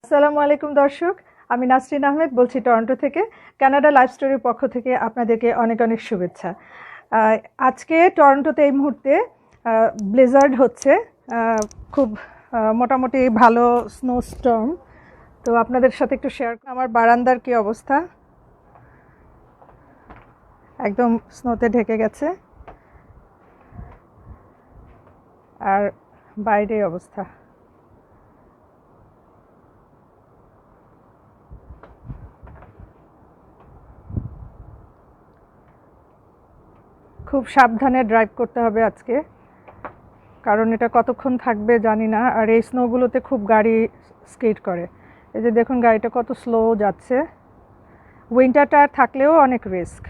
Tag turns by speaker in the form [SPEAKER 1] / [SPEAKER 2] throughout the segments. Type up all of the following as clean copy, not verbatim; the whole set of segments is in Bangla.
[SPEAKER 1] আসসালামু আলাইকুম দর্শক, আমি নাসরিন আহমেদ বলছি টরন্টো থেকে। কানাডা লাইফ স্টোরির পক্ষ থেকে আপনাদেরকে অনেক অনেক শুভেচ্ছা। আজকে টরন্টোতে এই মুহূর্তে ব্লেজার্ড হচ্ছে, খুব মোটামুটি ভালো স্নো স্টর্ম। তো আপনাদের সাথে একটু শেয়ার। আমার বারান্দার কি অবস্থা, একদম স্নোতে ঢেকে গেছে, আর বাইরে অবস্থা। খুব সাবধানে ড্রাইভ করতে হবে আজকে, কারণ এটা কতক্ষণ থাকবে জানি না। আর এই স্নোগুলোতে খুব গাড়ি স্কিড করে। এই যে দেখুন গাড়িটা কত স্লো যাচ্ছে। উইন্টার টায়ার থাকলেও অনেক রিস্ক।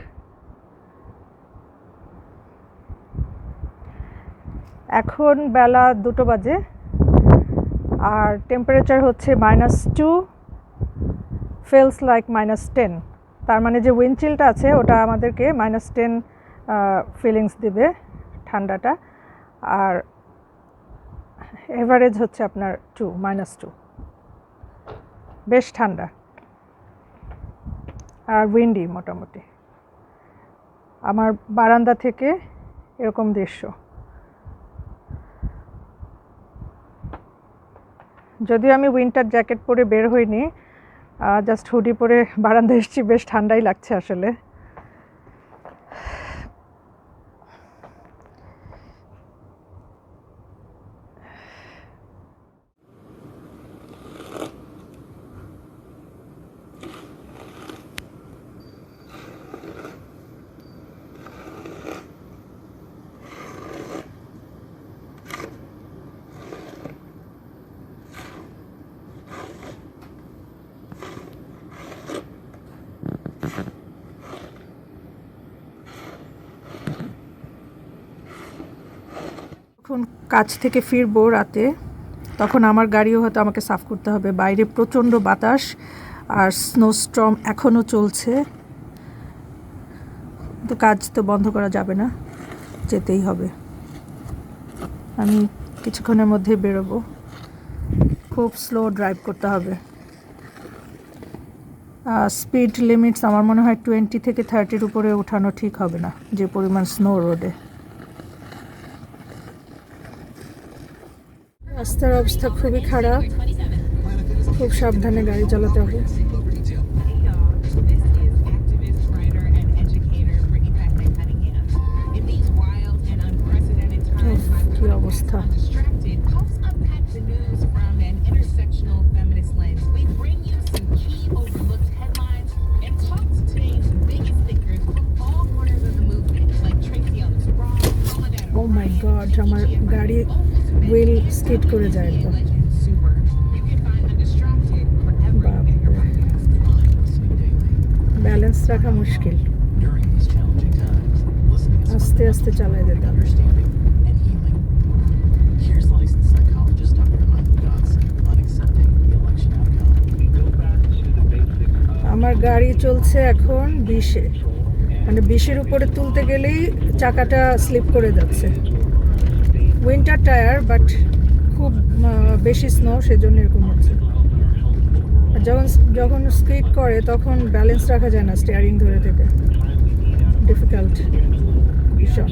[SPEAKER 1] এখন বেলা 2টো বাজে আর টেম্পারেচার হচ্ছে -2, ফিলস লাইক -10। তার মানে যে উইন্ড চিলটা আছে ওটা আমাদেরকে -10 ফিলিংস দিবে ঠান্ডাটা। আর এভারেজ হচ্ছে আপনার -2, বেশ ঠান্ডা আর উইন্ডি মোটামুটি। আমার বারান্দা থেকে এরকম দৃশ্য। যদিও আমি উইন্টার জ্যাকেট পরে বের হইনি, জাস্ট হুডি পরে বারান্দায় এসেছি, বেশ ঠান্ডাই লাগছে আসলে। যখন কাজ থেকে ফিরবো রাতে, তখন আমার গাড়িও হয়তো আমাকে সাফ করতে হবে। বাইরে প্রচণ্ড বাতাস আর স্নোস্টর্ম এখনও চলছে, তো কাজ তো বন্ধ করা যাবে না, যেতেই হবে। আমি কিছুক্ষণের মধ্যেই বেরোবো। খুব স্লো ড্রাইভ করতে হবে। স্পিড লিমিটস আমার মনে হয় 20 থেকে 30-র উপরে ওঠানো ঠিক হবে না, যে পরিমাণ স্নো রোডে। রাস্তার অবস্থা খুবই খারাপ, খুব সাবধানে গাড়ি চালাতে হবে। কি অবস্থা! ও মাই গড, আমার গাড়ি হুইল স্কিড করে যায় একদম। ব্যালেন্স রাখা মুশকিল, আস্তে আস্তে চালায় যেতে হবে। আমার গাড়ি চলছে এখন 20-এ, মানে 20-এর উপরে তুলতে গেলেই চাকাটা স্লিপ করে যাচ্ছে। উইন্টার টায়ার, বাট খুব বেশি স্নো, সেজন্য এরকম হচ্ছে। আর যখন স্কিড করে তখন ব্যালেন্স রাখা যায় না স্টিয়ারিং ধরে থেকে, ডিফিকাল্ট ভীষণ।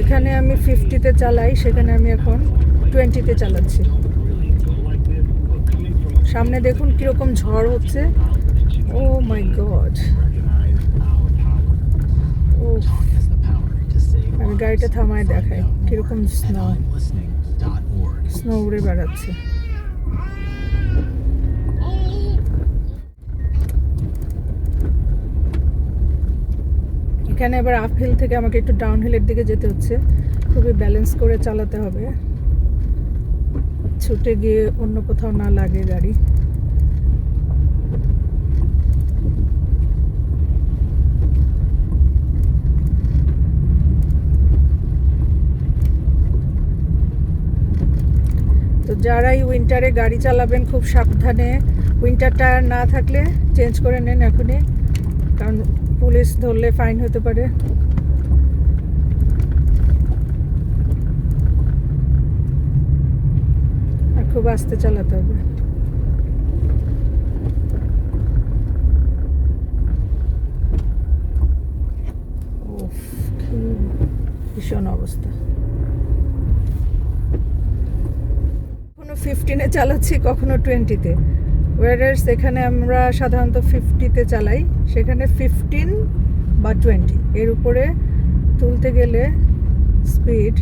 [SPEAKER 1] এখানে আমি 50-তে চালাই, সেখানে আমি এখন 20-তে চালাচ্ছি। সামনে দেখুন কিরকম ঝড় হচ্ছে। ও মাই গড! ও, আমি গাড়িটা থামায় দেখাই কিরকম স্নো উড়ে বেড়াচ্ছে। এখানে এবার আপহিল থেকে আমাকে একটু ডাউনহিলের দিকে যেতে হচ্ছে। খুবই ব্যালেন্স করে চালাতে হবে, ছুটে গিয়ে অন্য কোথাও না লাগে গাড়ি। তো যারাই উইন্টারে গাড়ি চালাবেন খুব সাবধানে। উইন্টার টায়ার না থাকলে চেঞ্জ করে নেন এখনই, কারণ পুলিশ ধরলে ফাইন হতে পারে। খুব আস্তে চালাতে হবে। উফ, কি ভীষণ অবস্থা। কখনো 15-এ চালাচ্ছি, কখনো 20-তে। ওয়ারেস এখানে আমরা সাধারণত 50-তে চালাই, সেখানে 15 বা 20 এর উপরে তুলতে গেলে স্পিড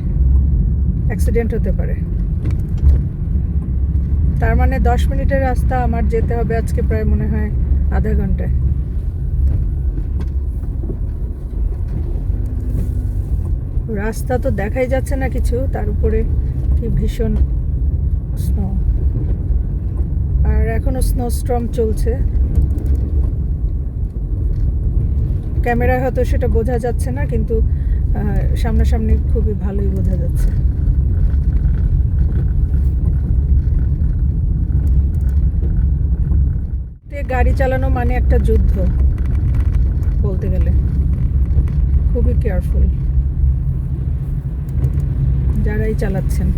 [SPEAKER 1] অ্যাক্সিডেন্ট হতে পারে। তার মানে 10 মিনিটের রাস্তা আমার যেতে হবে আজকে প্রায় মনে হয় আধা ঘন্টায়। রাস্তা তো দেখাই যাচ্ছে না কিছু, তার উপরে কি ভীষণ স্নো, আর এখনো স্নো স্টর্ম চলছে। ক্যামেরায় হয়তো সেটা বোঝা যাচ্ছে না, কিন্তু সামনাসামনি খুবই ভালোই বোঝা যাচ্ছে। গাড়ি চালানো মানে একটা যুদ্ধ বলতে গেলে, খুবই কেয়ারফুল যারাই চালাচ্ছেন,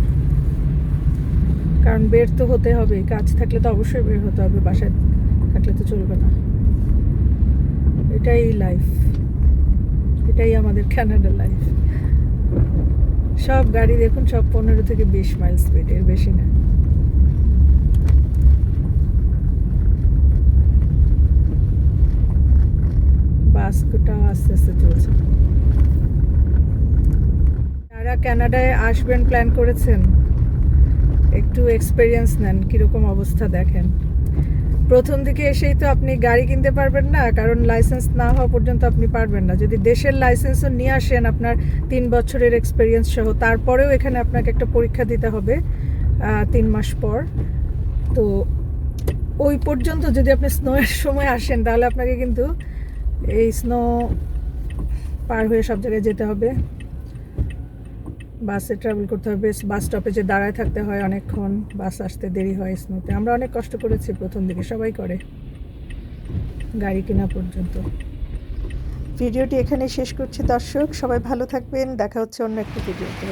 [SPEAKER 1] কারণ বের তো হতে হবে, কাজ থাকলে তো অবশ্যই বের হতে হবে, বাসায় থাকলে তো চলবে না। এটাই লাইফ, এটাই আমাদের কানাডা লাইফ। সব গাড়ি দেখুন, সব 15 থেকে 20 মাইল স্পিড, এর বেশি না। বাসটা আস্তে আস্তে চলছে। যারা কানাডায় আসবেন প্ল্যান করেছেন, একটু এক্সপেরিয়েন্স নেন, কীরকম অবস্থা দেখেন। প্রথম দিকে এসেই তো আপনি গাড়ি কিনতে পারবেন না, কারণ লাইসেন্স না হওয়া পর্যন্ত আপনি পারবেন না। যদি দেশের লাইসেন্সও নিয়ে আসেন আপনার 3 বছরের এক্সপেরিয়েন্স সহ, তারপরেও এখানে আপনাকে একটা পরীক্ষা দিতে হবে 3 মাস পর। তো ওই পর্যন্ত যদি আপনি স্নোয়ের সময় আসেন, তাহলে আপনাকে কিন্তু এই স্নো পার হয়ে সব জায়গায় যেতে হবে, বাসে ট্রাভেল করতে হবে, বাস স্টপেজে দাঁড়ায় থাকতে হয় অনেকক্ষণ, বাস আসতে দেরি হয় স্নোতে। আমরা অনেক কষ্ট করেছি প্রথম দিকে, সবাই করে গাড়ি কেনা পর্যন্ত। ভিডিওটি এখানে শেষ করছি দর্শক, সবাই ভালো থাকবেন, দেখা হচ্ছে অন্য একটা ভিডিওতে।